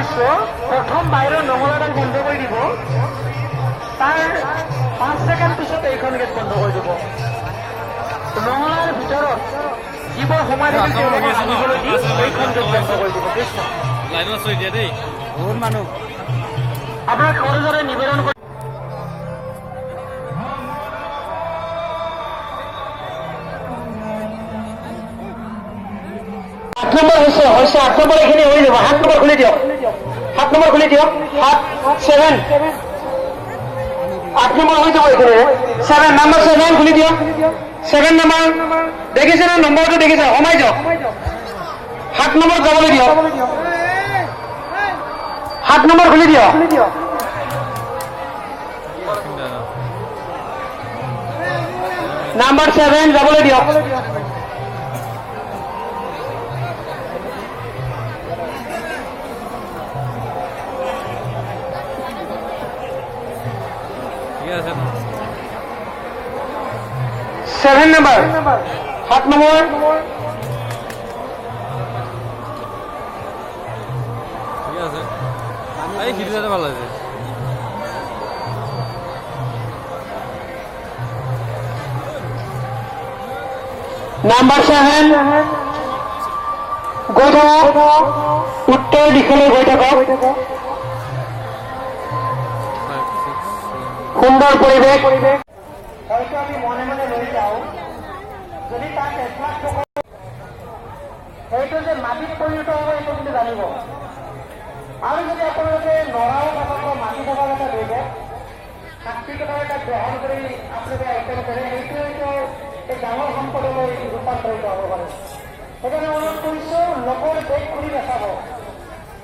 কৰিছো প্ৰথম বাহিৰৰ নঙলাডাল বন্ধ কৰি দিব তাৰ 5 ছেকেণ্ড পিছত এইখন গেট বন্ধ কৰি দিব নঙলাৰ ভিতৰত যিবোৰ সোমাই থাকে তেওঁলোকক আহিবলৈ দি এইখন গেট বন্ধ কৰি দিব বুজিছা লাইনত চৈ দিয়া দেই বহুত মানুহ আপোনাক সহজৰে নিবেদন কৰি নম্বৰ হৈছে 8 নম্বৰ এইখিনি হৈ যাব 7 নম্বৰ খুলি দিয়ক 7 নম্বৰ খুলি দিয়ক 7 8 নম্বৰ হৈ যাব এইখিনি 7 নম্বৰ 7 খুলি দিয়ক 7 নম্বৰ দেখিছে না নম্বৰটো দেখিছে সোমাই যাওক 7 নম্বৰ যাবলৈ দিয়ক 7 নম্বৰ খুলি দিয়ক নাম্বাৰ 7 যাবলৈ দিয়ক सेवन नंबर 7 नंबर ঠিক আছে এই ভিডিওটা ভালো আছে नंबर 7 গৈ থাকক উত্তৰ দিশলৈ গৈ থাকক সুন্দৰ পৰিৱেশ হয়তো আমি মনে মনে লৈ যাওঁ যদি তাক একমাত্ৰ সেইটো যে মাটিত পৰিণত হ'ব এইটো কিন্তু জানিব আৰু যদি আপোনালোকে নৰাও কাষত মাটি থকা এটা ধৰিব শাস্তিকতা এটা গ্ৰহণ কৰি আপোনালোকে আয়োজন কৰে সেইটো এই ডাঙৰ সম্পদলৈ ৰূপান্তৰিত হ'ব পাৰে সেইকাৰণে অনুৰোধ কৰিছোঁ লোকৰ বেগ খুলি নাচাব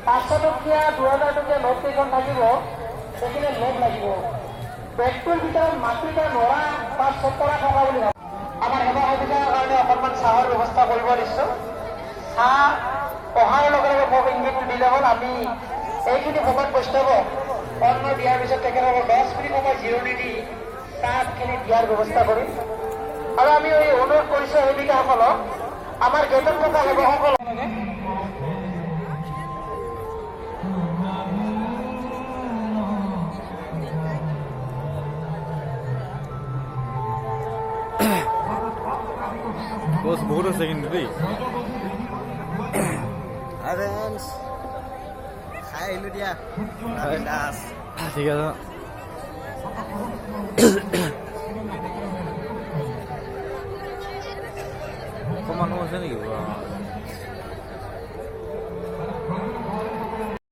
500 টকীয়া 2000 টকীয়া নোট কেইখন থাকিব সেইখিনি লোভ লাগিব বেগটোৰ ভিতৰত মাটিটা নৰা বা চকৰা থকা বুলি ভাবোঁ আমাৰ সেৱা সমিতিৰ কাৰণে অকণমান চাহৰ ব্যৱস্থা কৰিব দিছোঁ চাহ অহাৰ লগে লগে মোক ইংগিতটো দিলে হ'ল আমি এইখিনি সময়ত বৈষ্ণৱক অন্ন দিয়াৰ পিছত তেখেতসকলক 10 মিনিট সময় জিৰণি দি চাহখিনি দিয়াৰ ব্যৱস্থা কৰিম আৰু আমি এই অনুৰোধ কৰিছোঁ সেৱিকাসকলক আমাৰ গেটত থকা সেৱকসকলক বস বহুত আছে কিন্তু দেই খাই আহিলো দিয়া ঠিক আছে মানুহ আছে নেকি